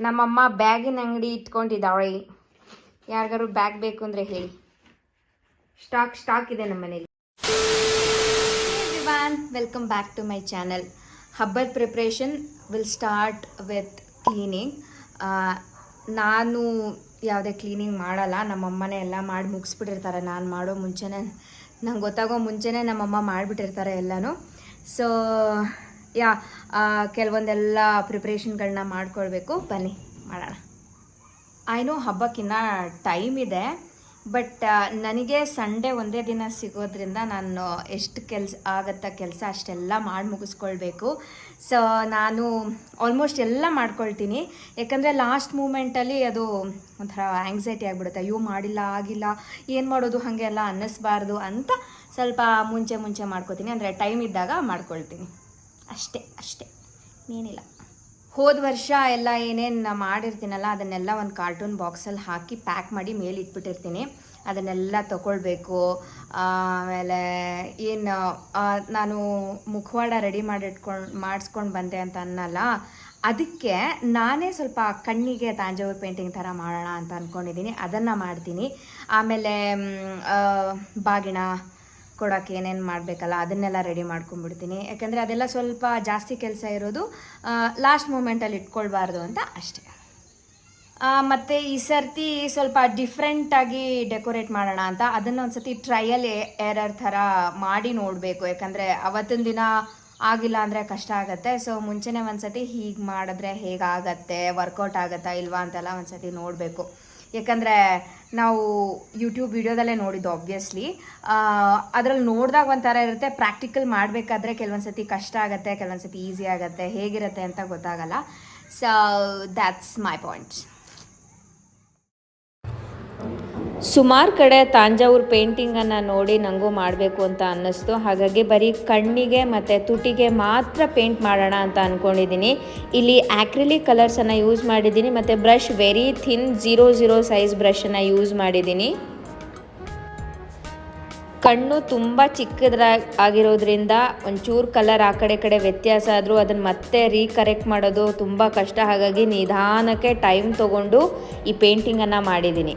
ನಮ್ಮಮ್ಮ ಬ್ಯಾಗಿನ ಅಂಗಡಿ ಇಟ್ಕೊಂಡಿದ್ದಾಳೆ. ಯಾರಿಗಾರು ಬ್ಯಾಗ್ ಬೇಕು ಅಂದರೆ ಹೇಳಿ, ಸ್ಟಾಕ್ ಇದೆ ನಮ್ಮ ಮನೇಲಿ. Welcome back to my channel. ಹಬ್ಬದ preparation will start with cleaning. ನಾನು ಯಾವುದೇ ಕ್ಲೀನಿಂಗ್ ಮಾಡಲ್ಲ, ನಮ್ಮಮ್ಮನೇ ಎಲ್ಲ ಮಾಡಿ ಮುಗಿಸ್ಬಿಟ್ಟಿರ್ತಾರೆ. ನಾನು ಮಾಡೋ ಮುಂಚೆನೇ, ನಂಗೆ ಗೊತ್ತಾಗೋ ಮುಂಚೆನೇ ನಮ್ಮಮ್ಮ ಮಾಡಿಬಿಟ್ಟಿರ್ತಾರೆ ಎಲ್ಲನೂ. ಸೊ ಕೆಲವೊಂದೆಲ್ಲ ಪ್ರಿಪ್ರೇಷನ್ಗಳನ್ನ ಮಾಡ್ಕೊಳ್ಬೇಕು. ಬನ್ನಿ ಮಾಡೋಣ. ಐ ನೋ ಹಬ್ಬಕ್ಕಿನ್ನ ಟೈಮ್ ಇದೆ, ಬಟ್ ನನಗೆ ಸಂಡೇ ಒಂದೇ ದಿನ ಸಿಗೋದ್ರಿಂದ ನಾನು ಎಷ್ಟು ಕೆಲಸ ಅಷ್ಟೆಲ್ಲ ಮಾಡಿ ಮುಗಿಸ್ಕೊಳ್ಬೇಕು. ಸೊ ನಾನು ಆಲ್ಮೋಸ್ಟ್ ಎಲ್ಲ ಮಾಡ್ಕೊಳ್ತೀನಿ. ಯಾಕಂದರೆ ಲಾಸ್ಟ್ ಮೂಮೆಂಟಲ್ಲಿ ಅದು ಒಂಥರ ಆ್ಯಂಗ್ಸೈಟಿ ಆಗಿಬಿಡುತ್ತೆ. ಅಯ್ಯೋ ಆಗಿಲ್ಲ, ಏನು ಮಾಡೋದು ಹಾಗೆ ಎಲ್ಲ ಅನ್ನಿಸ್ಬಾರ್ದು ಅಂತ ಸ್ವಲ್ಪ ಮುಂಚೆ ಮಾಡ್ಕೋತೀನಿ. ಅಂದರೆ ಟೈಮ್ ಇದ್ದಾಗ ಮಾಡ್ಕೊಳ್ತೀನಿ ಅಷ್ಟೇ ಏನಿಲ್ಲ. ಹೋದ ವರ್ಷ ಎಲ್ಲ ಏನೇನು ಮಾಡಿರ್ತೀನಲ್ಲ ಅದನ್ನೆಲ್ಲ ಒಂದು ಕಾರ್ಟೂನ್ ಬಾಕ್ಸಲ್ಲಿ ಹಾಕಿ ಪ್ಯಾಕ್ ಮಾಡಿ ಮೇಲೆ ಇಟ್ಬಿಟ್ಟಿರ್ತೀನಿ. ಅದನ್ನೆಲ್ಲ ತೊಗೊಳ್ಬೇಕು. ಆಮೇಲೆ ಏನು ನಾನು ಮುಖವಾಡ ರೆಡಿ ಮಾಡಿಸ್ಕೊಂಡು ಬಂದೆ ಅಂತ ಅನ್ನಲ್ಲ, ಅದಕ್ಕೆ ನಾನೇ ಸ್ವಲ್ಪ ಕಣ್ಣಿಗೆ ತಾಂಜಾವೂರು ಪೇಂಟಿಂಗ್ ಥರ ಮಾಡೋಣ ಅಂತ ಅಂದ್ಕೊಂಡಿದ್ದೀನಿ. ಅದನ್ನು ಮಾಡ್ತೀನಿ. ಆಮೇಲೆ ಬಾಗಿಣ ಕೊಡೋಕ್ಕೆ ಏನೇನು ಮಾಡಬೇಕಲ್ಲ ಅದನ್ನೆಲ್ಲ ರೆಡಿ ಮಾಡ್ಕೊಂಡ್ಬಿಡ್ತೀನಿ. ಯಾಕೆಂದರೆ ಅದೆಲ್ಲ ಸ್ವಲ್ಪ ಜಾಸ್ತಿ ಕೆಲಸ ಇರೋದು, ಲಾಸ್ಟ್ ಮೂಮೆಂಟಲ್ಲಿ ಇಟ್ಕೊಳ್ಬಾರ್ದು ಅಂತ ಅಷ್ಟೇ. ಮತ್ತು ಈ ಸರ್ತಿ ಸ್ವಲ್ಪ ಡಿಫ್ರೆಂಟಾಗಿ ಡೆಕೋರೇಟ್ ಮಾಡೋಣ ಅಂತ ಅದನ್ನು ಒಂದು ಸರ್ತಿ ಟ್ರಯಲ್ ಎರರ್ ಥರ ಮಾಡಿ ನೋಡಬೇಕು. ಯಾಕಂದರೆ ಅವತ್ತಿನ ದಿನ ಆಗಿಲ್ಲ ಅಂದರೆ ಕಷ್ಟ ಆಗುತ್ತೆ. ಸೊ ಮುಂಚೆನೇ ಒಂದು ಸರ್ತಿ ಹೀಗೆ ಮಾಡಿದ್ರೆ ಹೇಗಾಗತ್ತೆ, ವರ್ಕೌಟ್ ಆಗುತ್ತಾ ಇಲ್ವಾ ಅಂತೆಲ್ಲ ಒಂದು ಸರ್ತಿ ನೋಡಬೇಕು. ಯಾಕಂದರೆ ನಾವು ಯೂಟ್ಯೂಬ್ ವಿಡಿಯೋದಲ್ಲೇ ನೋಡಿದ್ದು ಆಬ್ವಿಯಸ್ಲಿ. ಅದರಲ್ಲಿ ನೋಡಿದಾಗ ಒಂಥರ ಇರುತ್ತೆ, ಪ್ರಾಕ್ಟಿಕಲ್ ಮಾಡಬೇಕಾದ್ರೆ ಕೆಲವೊಂದು ಸತಿ ಕಷ್ಟ ಆಗುತ್ತೆ, ಕೆಲವೊಂದು ಸತಿ ಈಸಿ ಆಗುತ್ತೆ, ಹೇಗಿರುತ್ತೆ ಅಂತ ಗೊತ್ತಾಗಲ್ಲ. So that's my point. ಸುಮಾರು ಕಡೆ ತಾಂಜಾವೂರು ಪೇಂಟಿಂಗನ್ನು ನೋಡಿ ನನಗೂ ಮಾಡಬೇಕು ಅಂತ ಅನ್ನಿಸ್ತು. ಹಾಗಾಗಿ ಬರೀ ಕಣ್ಣಿಗೆ ಮತ್ತು ತುಟಿಗೆ ಮಾತ್ರ ಪೇಂಟ್ ಮಾಡೋಣ ಅಂತ ಅಂದ್ಕೊಂಡಿದ್ದೀನಿ. ಇಲ್ಲಿ ಆ್ಯಕ್ರಿಲಿಕ್ ಕಲರ್ಸನ್ನು ಯೂಸ್ ಮಾಡಿದ್ದೀನಿ ಮತ್ತು ಬ್ರಷ್ ವೆರಿ ಥಿನ್ 00 ಸೈಜ್ ಬ್ರಷನ್ನು ಯೂಸ್ ಮಾಡಿದ್ದೀನಿ. ಕಣ್ಣು ತುಂಬ ಚಿಕ್ಕದಾಗಿರೋದ್ರಿಂದ ಒಂಚೂರು ಕಲರ್ ಆ ಕಡೆ ವ್ಯತ್ಯಾಸ ಆದರೂ ಅದನ್ನು ಮತ್ತೆ ರೀಕರೆಕ್ಟ್ ಮಾಡೋದು ತುಂಬ ಕಷ್ಟ. ಹಾಗಾಗಿ ನಿಧಾನಕ್ಕೆ ಟೈಮ್ ತೊಗೊಂಡು ಈ ಪೇಂಟಿಂಗನ್ನು ಮಾಡಿದ್ದೀನಿ.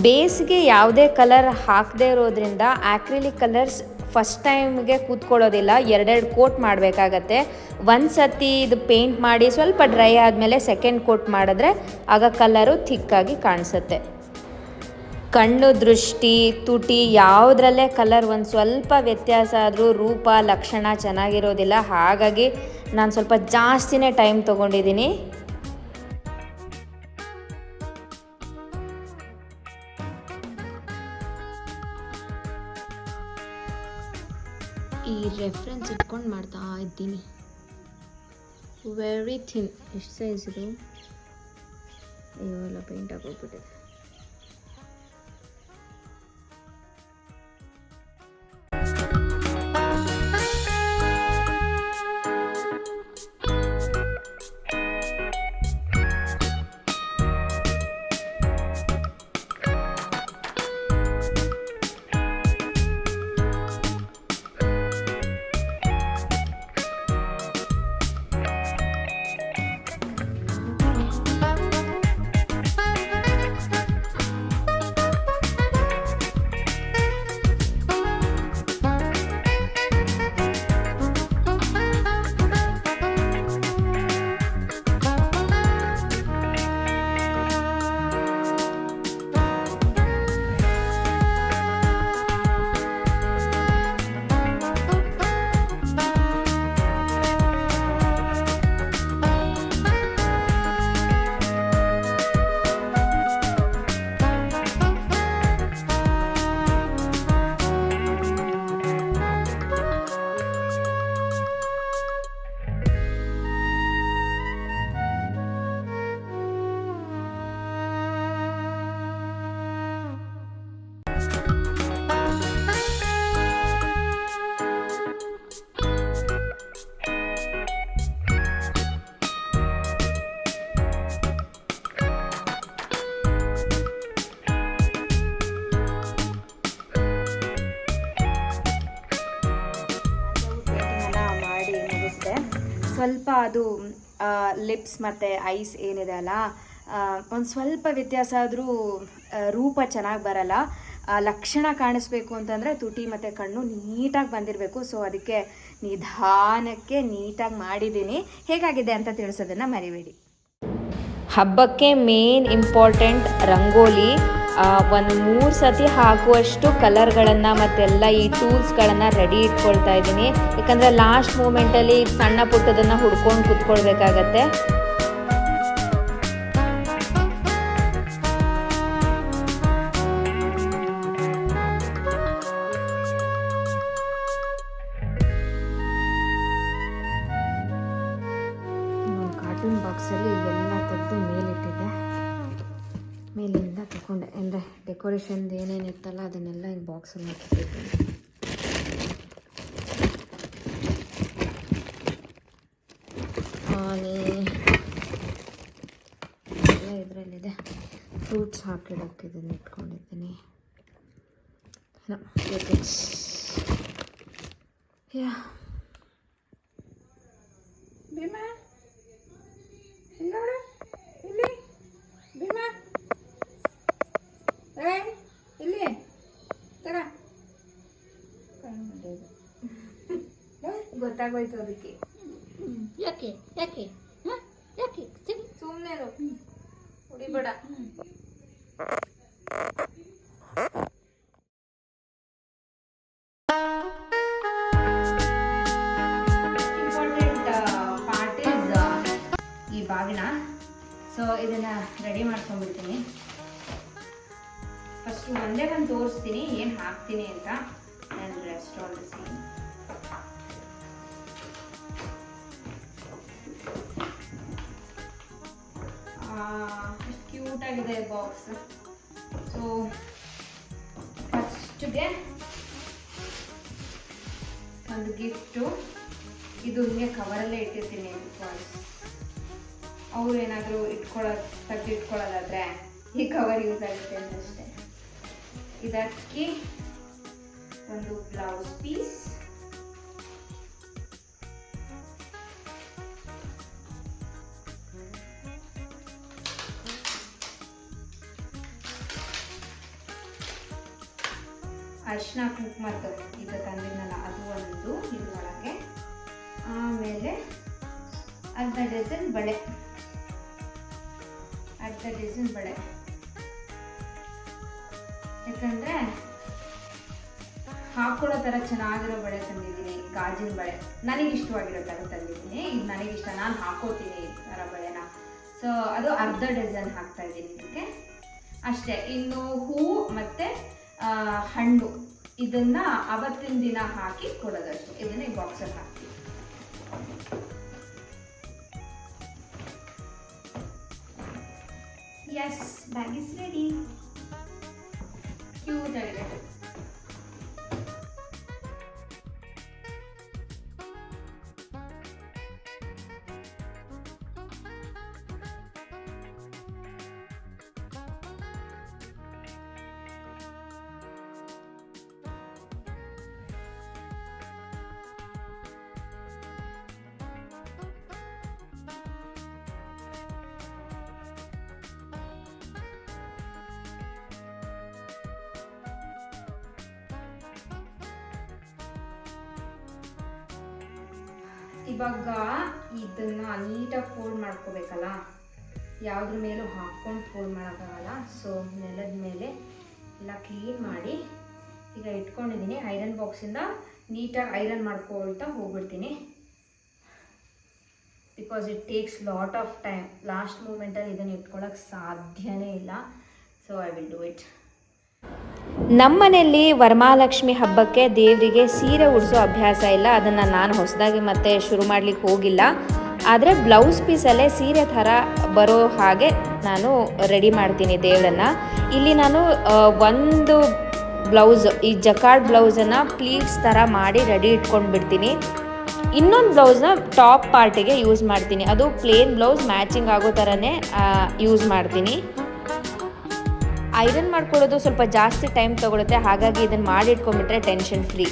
ಬೇಸ್ಗೆ ಯಾವುದೇ ಕಲರ್ ಹಾಕದೇ ಇರೋದ್ರಿಂದ ಆ್ಯಕ್ರಿಲಿಕ್ ಕಲರ್ಸ್ ಫಸ್ಟ್ ಟೈಮ್ಗೆ ಕೂತ್ಕೊಳ್ಳೋದಿಲ್ಲ, 2 ಕೋಟ್ ಮಾಡಬೇಕಾಗತ್ತೆ. ಒಂದು ಸತಿ ಇದು ಪೇಂಟ್ ಮಾಡಿ ಸ್ವಲ್ಪ ಡ್ರೈ ಆದಮೇಲೆ ಸೆಕೆಂಡ್ ಕೋಟ್ ಮಾಡಿದ್ರೆ ಆಗ ಕಲರು ಥಿಕ್ಕಾಗಿ ಕಾಣಿಸುತ್ತೆ. ಕಣ್ಣು, ದೃಷ್ಟಿ, ತುಟಿ ಯಾವುದ್ರಲ್ಲೇ ಕಲರ್ ಒಂದು ಸ್ವಲ್ಪ ವ್ಯತ್ಯಾಸ ಆದರೂ ರೂಪ ಲಕ್ಷಣ ಚೆನ್ನಾಗಿರೋದಿಲ್ಲ. ಹಾಗಾಗಿ ನಾನು ಸ್ವಲ್ಪ ಜಾಸ್ತಿನೇ ಟೈಮ್ ತೊಗೊಂಡಿದ್ದೀನಿ. ಈ ರೆಫ್ರೆನ್ಸ್ ಇಟ್ಕೊಂಡು ಮಾಡ್ತಾ ಇದ್ದೀನಿ. Very thin. ಎಷ್ಟು ಸೈಜ್ ಇದು? ಅಯ್ಯೋ ಎಲ್ಲ ಪೇಂಟ್ ಆಗೋಗ್ಬಿಟ್ಟಿದೆ. ಸ್ವಲ್ಪ ಅದು ಲಿಪ್ಸ್ ಮತ್ತು ಐಸ್ ಏನಿದೆ ಅಲ್ಲ, ಒಂದು ಸ್ವಲ್ಪ ವ್ಯತ್ಯಾಸ ಆದರೂ ರೂಪ ಚೆನ್ನಾಗಿ ಬರಲ್ಲ. ಲಕ್ಷಣ ಕಾಣಿಸ್ಬೇಕು ಅಂತಂದರೆ ತುಟಿ ಮತ್ತು ಕಣ್ಣು ನೀಟಾಗಿ ಬಂದಿರಬೇಕು. ಸೊ ಅದಕ್ಕೆ ನಿಧಾನಕ್ಕೆ ನೀಟಾಗಿ ಮಾಡಿದ್ದೀನಿ. ಹೇಗಾಗಿದೆ ಅಂತ ತಿಳಿಸೋದನ್ನು ಮರಿಬೇಡಿ. ಹಬ್ಬಕ್ಕೆ ಮೇನ್ ಇಂಪಾರ್ಟೆಂಟ್ ರಂಗೋಲಿ. ಒಂದು 3 ಸತಿ ಹಾಕುವಷ್ಟು ಕಲರ್ಗಳನ್ನು ಮತ್ತೆಲ್ಲ ಈ ಟೂಲ್ಸ್ಗಳನ್ನು ರೆಡಿ ಇಟ್ಕೊಳ್ತಾ ಇದ್ದೀನಿ. ಯಾಕಂದರೆ ಲಾಸ್ಟ್ ಮೂಮೆಂಟಲ್ಲಿ ಸಣ್ಣ ಪುಟ್ಟದನ್ನು ಹುಡ್ಕೊಂಡು ಕೂತ್ಕೊಳ್ಬೇಕಾಗತ್ತೆ. ಕಾರ್ಟೂನ್ ಬಾಕ್ಸಲ್ಲಿ ಎಲ್ಲ ತೆಗೆದು ಮೇಲಿಟ್ಟಿದ್ದೆ. ಮೇಲಿಂದ ತಗೊಂಡೆ ಅಂದರೆ ಡೆಕೋರೇಷನ್ದು ಏನೇನಿತ್ತಲ್ಲ ಅದನ್ನೆಲ್ಲ ಈ ಬಾಕ್ಸಲ್ಲಿ ಹಾಕಿಟ್ಟಿದ್ದೆ. ಎಲ್ಲ ಇದರಲ್ಲಿದೆ. ಫ್ರೂಟ್ಸ್ ಹಾಕಿಡೋಕ್ಕೆ ಇದನ್ನು ಇಟ್ಕೊಂಡಿದ್ದೀನಿ. ಯಾ ಭೀಮಾ ಇಲ್ಲ ಇಲ್ಲಿ ಭೀಮಾ ಇಲ್ಲಿ ತರ ಗೊತ್ತಾಗೋಯ್ತು ಅದಕ್ಕೆ. ಯಾಕೆ ಯಾಕೆ ಯಾಕೆ ಸುಮ್ಮನೆ ಹೊಡಿಬೇಡ. ಇಂಪಾರ್ಟೆಂಟ್ ಪಾರ್ಟ್ ಇಸ್ ಈ ಬಾಗಿನ. ಸೊ ಇದನ್ನು ರೆಡಿ ಮಾಡ್ಕೊಂಡ್ಬಿಡ್ತೀನಿ. ಫಸ್ಟು ಒಂದೇ ಒಂದು ತೋರಿಸ್ತೀನಿ ಏನು ಹಾಕ್ತೀನಿ ಅಂತ. And rest all the same. ಎಷ್ಟು ಕ್ಯೂಟಾಗಿದೆ ಬಾಕ್ಸ್. ಸೊ ಫಸ್ಟ್ಗೆ ಒಂದು ಗಿಫ್ಟು. ಇದು ಹಿಂಗೆ ಕವರಲ್ಲೇ ಇಟ್ಟಿರ್ತೀನಿ. ಬಿಕಾಸ್ ಅವರು ಏನಾದರೂ ತೆಗೆದು ಇಟ್ಕೊಳ್ಳೋದಾದರೆ ಈ ಕವರ್ ಯೂಸ್ ಆಗುತ್ತೆ ಅಂತಷ್ಟೇ. ಇದಕ್ಕೆ ಒಂದು ಬ್ಲೌಸ್ ಪೀಸ್, ಅರಿಶಿನ ಕುಂಕುಮದ್ದು ಇದು ತಂದಿದ್ನಲ್ಲ ಅದು ಒಂದು ಇದ್ರೊಳಗೆ. ಆಮೇಲೆ ಅರ್ಧ ಡಜನ್ ಬಳೆ ಯಾಕಂದರೆ ಹಾಕೊಳ್ಳೋ ಥರ ಚೆನ್ನಾಗಿರೋ ಬಳೆ ತಂದಿದ್ದೀನಿ. ಗಾಜಿನ ಬಳೆ ನನಗೆ ಇಷ್ಟವಾಗಿರೋ ಥರ ತಂದಿದ್ದೀನಿ. ಇದು ನನಗಿಷ್ಟ, ನಾನು ಹಾಕೋತೀನಿ ಈ ಥರ ಬಳೆನ. ಸೊ ಅದು ಅರ್ಧ ಡಜನ್ ಹಾಕ್ತಾ ಇದ್ದೀನಿ ಇದಕ್ಕೆ ಅಷ್ಟೇ. ಇನ್ನು ಹೂವು ಮತ್ತು ಹಣ್ಣು ಇದನ್ನು ಅವತ್ತಿನ ದಿನ ಹಾಕಿ ಕೊಡೋದಷ್ಟು. ಇದನ್ನು ಈ ಬಾಕ್ಸಲ್ಲಿ ಹಾಕ್ತೀನಿ. Yes, bag is ready. Cute ಆಗಿದೆ. ಇವಾಗ ಇದನ್ನು ನೀಟಾಗಿ ಫೋಲ್ಡ್ ಮಾಡ್ಕೋಬೇಕಲ್ಲ, ಯಾವುದ್ರ ಮೇಲೂ ಹಾಕ್ಕೊಂಡು ಫೋಲ್ಡ್ ಮಾಡೋಕ್ಕಾಗಲ್ಲ. ಸೊ ನೆಲದ ಮೇಲೆ ಎಲ್ಲ ಕ್ಲೀನ್ ಮಾಡಿ ಈಗ ಇಟ್ಕೊಂಡಿದ್ದೀನಿ. ಐರನ್ ಬಾಕ್ಸಿಂದ ನೀಟಾಗಿ ಐರನ್ ಮಾಡ್ಕೊಳ್ತಾ ಹೋಗ್ಬಿಡ್ತೀನಿ. Because it takes lot of time. Last ಮೂಮೆಂಟಲ್ಲಿ ಇದನ್ನು ಇಟ್ಕೊಳ್ಳೋಕ್ಕೆ ಸಾಧ್ಯನೇ ಇಲ್ಲ. So I will do it. ನಮ್ಮನೆಯಲ್ಲಿ ವರಮಹಾಲಕ್ಷ್ಮಿ ಹಬ್ಬಕ್ಕೆ ದೇವರಿಗೆ ಸೀರೆ ಉಡಿಸೋ ಅಭ್ಯಾಸ ಇಲ್ಲ. ಅದನ್ನು ನಾನು ಹೊಸದಾಗಿ ಮತ್ತೆ ಶುರು ಮಾಡಲಿಕ್ಕೆ ಹೋಗಿಲ್ಲ. ಆದರೆ ಬ್ಲೌಸ್ ಪೀಸಲ್ಲೇ ಸೀರೆ ಥರ ಬರೋ ಹಾಗೆ ನಾನು ರೆಡಿ ಮಾಡ್ತೀನಿ ದೇವರನ್ನು. ಇಲ್ಲಿ ನಾನು ಒಂದು ಬ್ಲೌಸ್, ಈ ಜಕಾರ್ಡ್ ಬ್ಲೌಸನ್ನು ಪ್ಲೀಟ್ಸ್ ಥರ ಮಾಡಿ ರೆಡಿ ಇಟ್ಕೊಂಡು ಬಿಡ್ತೀನಿ. ಇನ್ನೊಂದು ಬ್ಲೌಸ್ನ ಟಾಪ್ ಪಾರ್ಟಿಗೆ ಯೂಸ್ ಮಾಡ್ತೀನಿ. ಅದು ಪ್ಲೇನ್ ಬ್ಲೌಸ್ ಮ್ಯಾಚಿಂಗ್ ಆಗೋ ಥರನೇ ಯೂಸ್ ಮಾಡ್ತೀನಿ. ಐರನ್ ಮಾಡ್ಕೊಳ್ಳೋದು ಸ್ವಲ್ಪ ಜಾಸ್ತಿ ಟೈಮ್ ತೊಗೊಳುತ್ತೆ. ಹಾಗಾಗಿ ಇದನ್ನು ಮಾಡಿಟ್ಕೊಂಡ್ಬಿಟ್ರೆ ಟೆನ್ಷನ್ ಫ್ರೀ.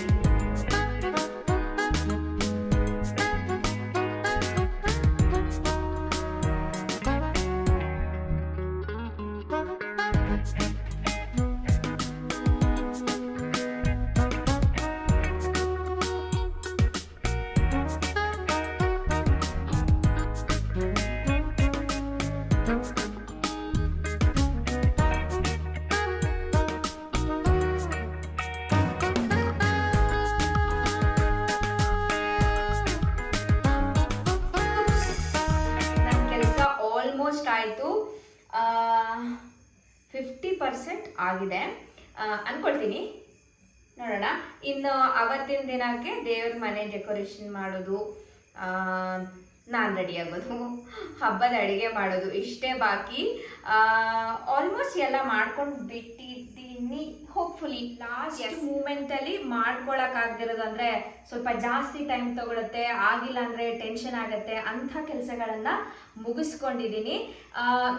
ಆಯಿತು, 50% ಆಗಿದೆ ಅಂದ್ಕೊಳ್ತೀನಿ. ನೋಡೋಣ. ಇನ್ನು ಅವತ್ತಿನ ದಿನಕ್ಕೆ ದೇವ್ರ ಮನೆ ಡೆಕೋರೇಷನ್ ಮಾಡೋದು, ನಾನು ರೆಡಿ ಆಗೋದು, ಹಬ್ಬದ ಅಡುಗೆ ಮಾಡೋದು ಇಷ್ಟೇ ಬಾಕಿ. ಆಲ್ಮೋಸ್ಟ್ ಎಲ್ಲ ಮಾಡ್ಕೊಂಡು ಬಿಟ್ಟಿದ್ದೀನಿ. ಹೋಪ್ಫುಲಿ ಲಾಸ್ಟ್ ಮೂಮೆಂಟಲ್ಲಿ ಮಾಡ್ಕೊಳಕ್ಕಾಗ್ದಿರೋದು ಅಂದರೆ ಸ್ವಲ್ಪ ಜಾಸ್ತಿ ಟೈಮ್ ತಗೊಳುತ್ತೆ, ಆಗಿಲ್ಲ ಅಂದರೆ ಟೆನ್ಷನ್ ಆಗುತ್ತೆ, ಅಂಥ ಕೆಲಸಗಳನ್ನು ಮುಗಿಸ್ಕೊಂಡಿದ್ದೀನಿ.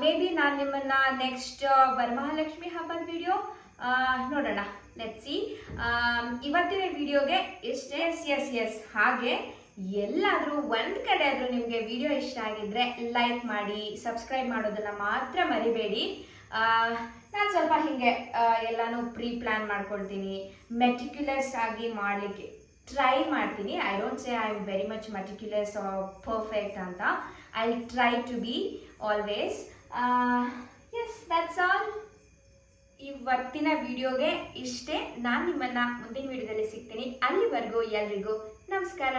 ಮೇ ಬಿ ನಾನು ನಿಮ್ಮನ್ನು ನೆಕ್ಸ್ಟ್ ವರಮಹಾಲಕ್ಷ್ಮಿ ಹಬ್ಬದ ವಿಡಿಯೋ ನೋಡೋಣ, ಲೆಟ್ಸ್ ಸಿ. ಇವತ್ತಿನ ವಿಡಿಯೋಗೆ ಇಷ್ಟೇ. ಎಸ್ ಹಾಗೆ ಎಲ್ಲಾದರೂ ಒಂದು ಕಡೆ ಆದರೂ ನಿಮಗೆ ವಿಡಿಯೋ ಇಷ್ಟ ಆಗಿದ್ರೆ ಲೈಕ್ ಮಾಡಿ, ಸಬ್ಸ್ಕ್ರೈಬ್ ಮಾಡೋದನ್ನು ಮಾತ್ರ ಮರಿಬೇಡಿ. ನಾನು ಸ್ವಲ್ಪ ಹೀಗೆ ಎಲ್ಲನೂ ಪ್ಲಾನ್ ಮಾಡ್ಕೊಳ್ತೀನಿ, ಮೆಟಿಕ್ಯುಲಸ್ ಆಗಿ ಮಾಡಲಿಕ್ಕೆ ಟ್ರೈ ಮಾಡ್ತೀನಿ. I don't say I am very much meticulous perfect ಅಂತ. I try to be always. Yes, that's all. ಇವತ್ತಿನ ವಿಡಿಯೋಗೆ ಇಷ್ಟೇ. ನಾನು ನಿಮ್ಮನ್ನು ಮುಂದಿನ ವಿಡಿಯೋದಲ್ಲಿ ಸಿಗ್ತೀನಿ. ಅಲ್ಲಿವರೆಗೂ ಎಲ್ರಿಗೂ ನಮಸ್ಕಾರ.